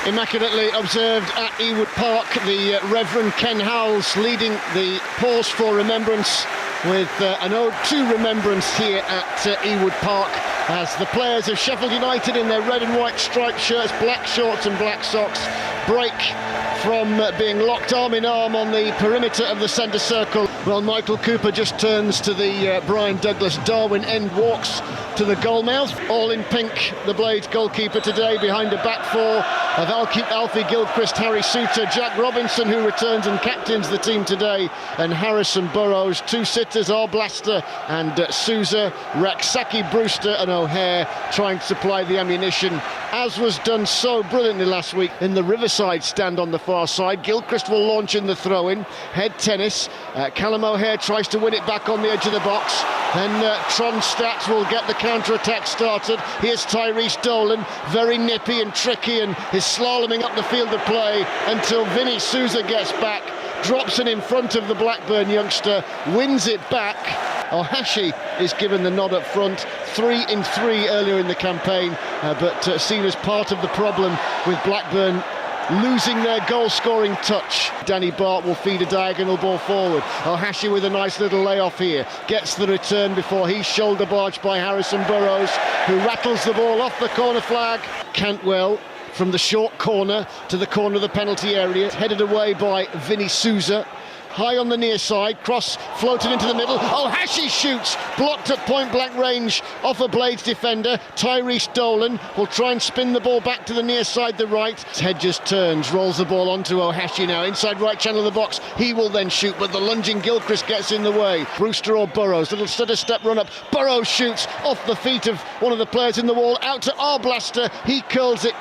Immaculately observed at Ewood Park. The Reverend Ken Howells leading the pause for remembrance with an ode to remembrance here at Ewood Park, as the players of Sheffield United in their red and white striped shirts, black shorts and black socks break from being locked arm in arm on the perimeter of the centre circle. Well, Michael Cooper just turns to the Brian Douglas Darwin end, walks to the goal mouth, all in pink, the Blades goalkeeper today, behind a back four of Alfie Gilchrist, Harry Souttar, Jack Robinson, who returns and captains the team today, and Harrison Burrows. Two sitters, Arblaster and Souza, Raksaki, Brewster and O'Hare trying to supply the ammunition, as was done so brilliantly last week in the Riverside stand on the far side. Gilchrist will launch in the throw-in, head tennis. Callum O'Hare tries to win it back on the edge of the box. Then Tronstadt will get the counter-attack started. Here's Tyrese Dolan, very nippy and tricky, and is slaloming up the field of play until Vinny Souza gets back, drops it in front of the Blackburn youngster, wins it back. Ohashi is given the nod up front, 3 in 3 earlier in the campaign, but seen as part of the problem with Blackburn losing their goal-scoring touch. Danny Bart will feed a diagonal ball forward. Ohashi with a nice little layoff here, gets the return before he's shoulder barged by Harrison Burrows, who rattles the ball off the corner flag. Cantwell from the short corner to the corner of the penalty area, headed away by Vinny Souza. High on the near side, cross floated into the middle. Ohashi shoots, blocked at point-blank range off a Blades defender. Tyrese Dolan will try and spin the ball back to the near side, the right. Hedges turns, rolls the ball onto Ohashi now, inside right channel of the box. He will then shoot, but the lunging Gilchrist gets in the way. Brewster or Burrows, little stutter step run up. Burrows shoots off the feet of one of the players in the wall, out to Arblaster. He curls it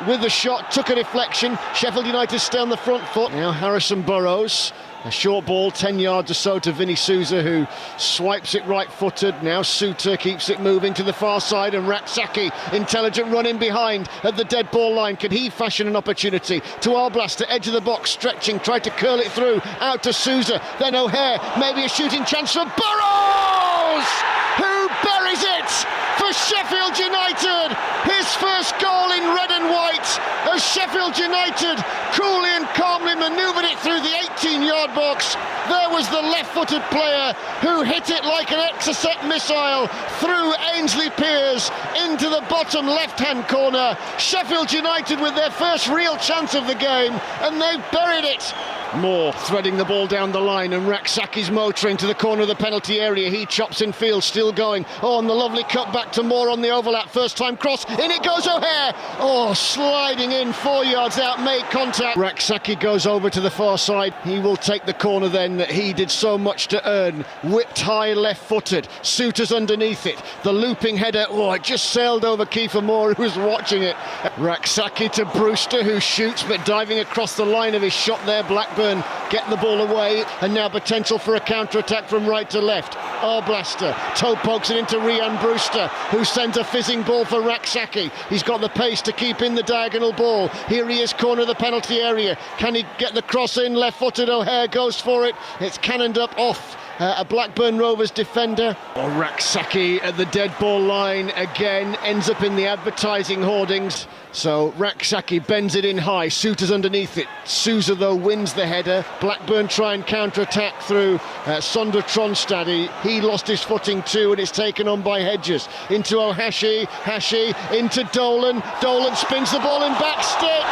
with the shot, took a deflection. Sheffield United stay on the front foot. Now Harrison Burrows. A short ball, 10 yards or so to Vinny Souza, who swipes it right-footed. Now Souttar keeps it moving to the far side, and Raksaki, intelligent run in behind at the dead ball line. Can he fashion an opportunity to Arblaster, edge of the box, stretching, tried to curl it through, out to Souza, then O'Hare, maybe a shooting chance for Burrows, who buries it for Sheffield United. His first goal in red and white, as Sheffield United coolly and calmly manoeuvred it through the 18-yard box. There was the left-footed player who hit it like an Exocet missile through Ainsley Piers into the bottom left-hand corner. Sheffield United with their first real chance of the game, and they've buried it. Moore threading the ball down the line, and Raksaki's motoring to the corner of the penalty area. He chops in field, still going. Oh, and the lovely cut back to Moore on the overlap. First time cross, in it goes O'Hare. Oh, sliding in 4 yards out, made contact. Raksaki goes over to the far side. He will take the corner then that he did so much to earn. Whipped high left-footed. Souttar's underneath it. The looping header, oh, it just sailed over Kiefer Moore, who was watching it. Raksaki to Brewster, who shoots, but diving across the line of his shot there. Blackburn get the ball away, and now potential for a counter-attack from right to left. Arblaster toe pokes it into Rhian Brewster, who sends a fizzing ball for Raksaki. He's got the pace to keep in the diagonal ball. Here he is, corner of the penalty area. Can he get the cross in? Left-footed O'Hare goes for it. It's cannoned up off a Blackburn Rovers defender. Oh, Raksaki at the dead ball line again, ends up in the advertising hoardings. So Raksaki bends it in high, Souttar's underneath it. Souza though wins the header. Blackburn try and counter-attack through Sondre Tronstad. He lost his footing too, and it's taken on by Hedges. Into Ohashi, Hashi into Dolan. Dolan spins the ball in back stick.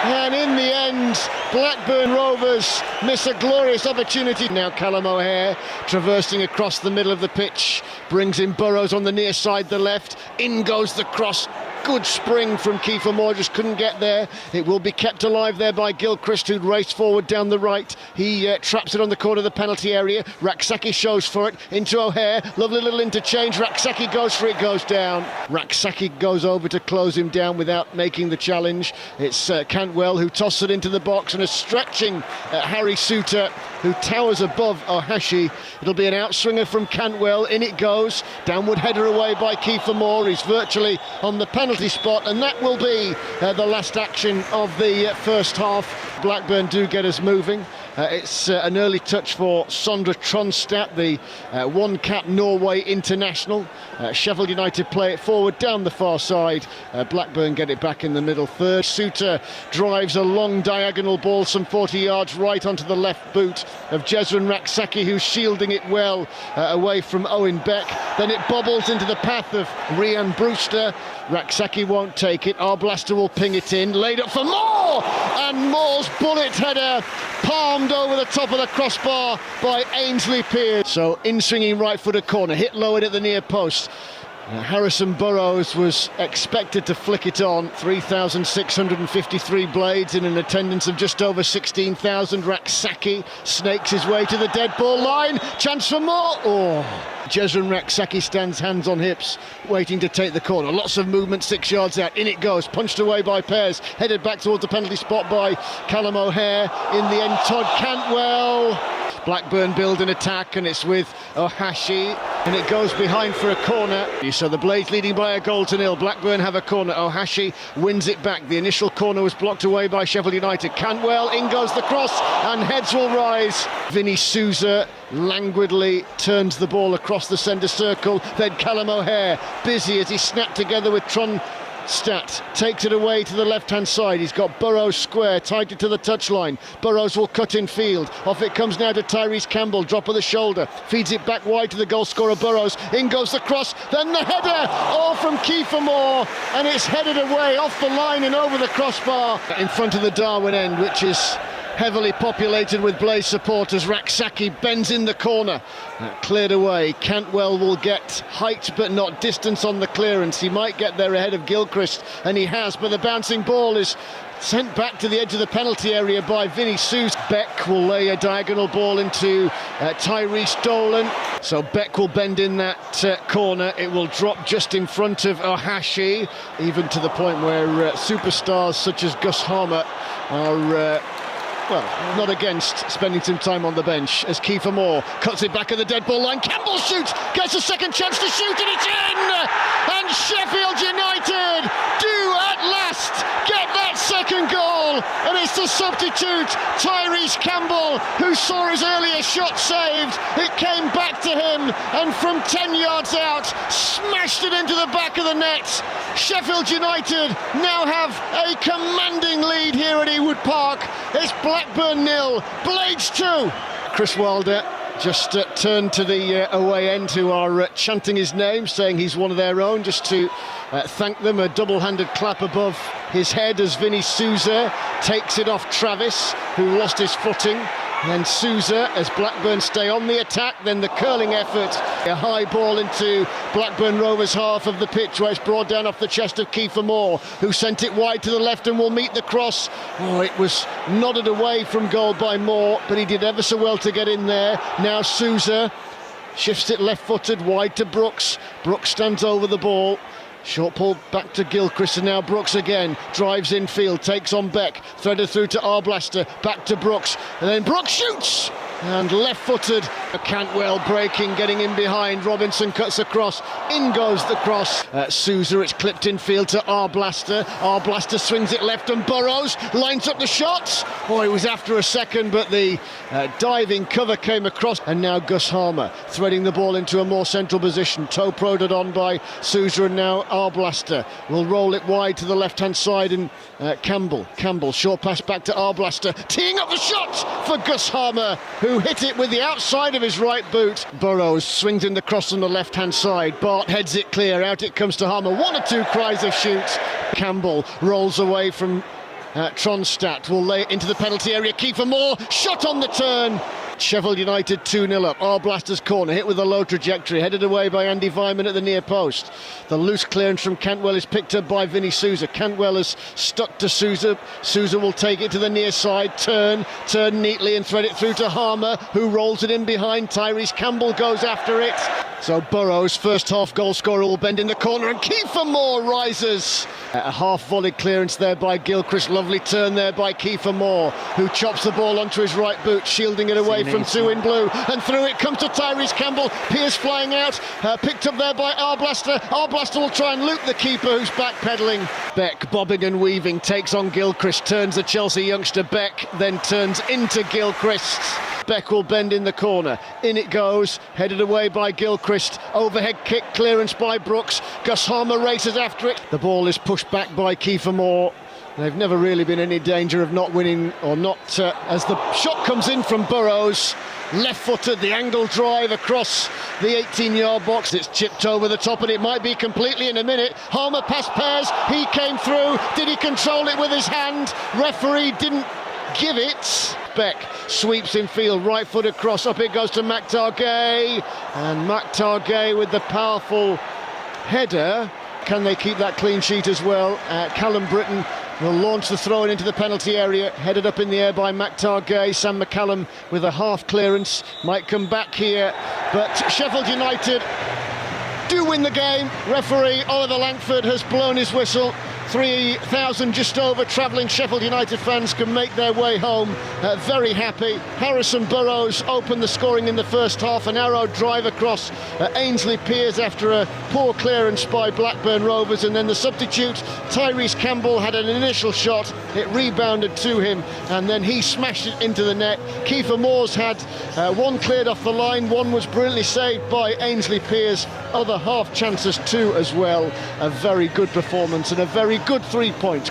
And in the end, Blackburn Rovers miss a glorious opportunity. Now Callum O'Hare traversing across the middle of the pitch, brings in Burrows on the near side, the left. In goes the cross. Good spring from Kiefer Moore, just couldn't get there. It will be kept alive there by Gilchrist, who'd raced forward down the right. He traps it on the corner of the penalty area. Raksaki shows for it into O'Hare. Lovely little interchange. Raksaki goes for it, goes down. Raksaki goes over to close him down without making the challenge. It's Cantwell who tosses it into the box, and a stretching Harry Souttar, who towers above Ohashi. It'll be an outswinger from Cantwell. In it goes. Downward header away by Kiefer Moore. He's virtually on the penalty spot, and that will be the last action of the first half. Blackburn do get us moving. It's an early touch for Sondre Tronstad, the one-cap Norway international. Sheffield United play it forward down the far side. Blackburn get it back in the middle third. Suter drives a long diagonal ball some 40 yards right onto the left boot of Jezran Raksaki, who's shielding it well away from Owen Beck. Then it bobbles into the path of Ryan Brewster. Raksaki won't take it. Arblaster will ping it in, laid up for Moore, and Moore's bullet header palmed over the top of the crossbar by Ainsley Pearce. So in-swinging right-footed corner, hit lowered at the near post. Harrison Burrows was expected to flick it on. 3,653 blades in an attendance of just over 16,000. Raksaki snakes his way to the dead ball line. Chance for more. Jezran Raksaki stands hands on hips, waiting to take the corner. Lots of movement 6 yards out. In it goes, punched away by Pearce. Headed back towards the penalty spot by Callum O'Hare. In the end, Todd Cantwell. Blackburn build an attack, and it's with Ohashi, and it goes behind for a corner. So the Blades leading by a goal to nil. Blackburn have a corner. Ohashi wins it back. The initial corner was blocked away by Sheffield United. Cantwell, in goes the cross, and heads will rise. Vinny Souza languidly turns the ball across the centre circle. Then Callum O'Hare, busy as he snapped together with Tronstad, takes it away to the left-hand side. He's got Burrows square, tied it to the touchline. Burrows will cut in field. Off it comes now to Tyrese Campbell, drop of the shoulder. Feeds it back wide to the goal scorer Burrows. In goes the cross, then the header, all from Kiefer Moore, and it's headed away off the line and over the crossbar in front of the Darwin end, which is heavily populated with Blaze supporters. Raksaki bends in the corner, cleared away. Cantwell will get height but not distance on the clearance. He might get there ahead of Gilchrist, and he has, but the bouncing ball is sent back to the edge of the penalty area by Vinny Souza. Beck will lay a diagonal ball into Tyrese Dolan. So Beck will bend in that corner. It will drop just in front of Ohashi, even to the point where superstars such as Gus Harmer are not against spending some time on the bench, as Kiefer Moore cuts it back at the dead ball line. Campbell shoots, gets a second chance to shoot, and it's in! And Sheffield United do at last get that second goal, and it's the substitute Tyrese Campbell who saw his earlier shot saved. It came back to him, and from 10 yards out smashed it into the back of the net. Sheffield United now have a commanding lead here at Ewood Park. It's Blackburn 0, Blades 2. Chris Wilder just turned to the away end, who are chanting his name, saying he's one of their own, just to thank them. A double-handed clap above his head as Vinny Souza takes it off Travis, who lost his footing. And then Souza, as Blackburn stay on the attack, then the curling effort. A high ball into Blackburn Rovers half of the pitch, where it's brought down off the chest of Kiefer Moore, who sent it wide to the left and will meet the cross. It was nodded away from goal by Moore, but he did ever so well to get in there. Now Souza shifts it left-footed wide to Brooks. Brooks stands over the ball. Short pull back to Gilchrist, and now Brooks again drives infield, takes on Beck, threaded through to Arblaster, back to Brooks, and then Brooks shoots! And left-footed, Cantwell breaking, getting in behind. Robinson cuts across, in goes the cross. Souza, it's clipped infield to Arblaster. Arblaster swings it left, and Burrows lines up the shots. He was after a second, but the diving cover came across. And now Gus Harmer threading the ball into a more central position. Toe prodded on by Souza, and now Arblaster will roll it wide to the left-hand side, and Campbell, short pass back to Arblaster, teeing up the shot for Gus Harmer, who hit it with the outside of his right boot. Burrows swings in the cross on the left-hand side. Bart heads it clear. Out it comes to Harmer. One or two cries of shoot. Campbell rolls away from Tronstad. Will lay it into the penalty area. Kiefer Moore, shot on the turn. Sheffield United 2-0 up. Arblaster's corner, hit with a low trajectory, headed away by Andy Vyman at the near post. The loose clearance from Cantwell is picked up by Vinny Souza. Cantwell is stuck to Souza. Souza will take it to the near side, turn neatly and thread it through to Harmer, who rolls it in behind. Tyrese Campbell goes after it. So Burrows, first half goal scorer, will bend in the corner, and Kiefer Moore rises. A half-volley clearance there by Gilchrist. Lovely turn there by Kiefer Moore, who chops the ball onto his right boot, shielding it away from two in blue. And through it comes to Tyrese Campbell. Pearce flying out, picked up there by Arblaster. Arblaster will try and loop the keeper, who's backpedaling. Beck, bobbing and weaving, takes on Gilchrist, turns the Chelsea youngster Beck, then turns into Gilchrist. Beck will bend in the corner. In it goes, headed away by Gilchrist. Overhead kick clearance by Brooks. Gus Harmer races after it. The ball is pushed back by Kiefer Moore. They've never really been in any danger of not winning or not. As the shot comes in from Burrows, left-footed, the angle drive across the 18-yard box. It's chipped over the top, and it might be completely in a minute. Harmer past Pears. He came through. Did he control it with his hand? Referee didn't give it. Beck sweeps in field, right foot across, up it goes to McTargay, and McTargay with the powerful header. Can they keep that clean sheet as well? Callum Britton will launch the throw-in into the penalty area, headed up in the air by McTargay. Sam McCallum with a half clearance, might come back here, but Sheffield United do win the game. Referee Oliver Langford has blown his whistle. 3,000 just over travelling Sheffield United fans can make their way home very happy. Harrison Burrows opened the scoring in the first half, an arrow drive across Ainsley Pearce after a poor clearance by Blackburn Rovers, and then the substitute Tyrese Campbell had an initial shot, it rebounded to him, and then he smashed it into the net. Kiefer Moore's had one cleared off the line, one was brilliantly saved by Ainsley Pearce, other half chances too as well. A very good performance and a very good 3 points.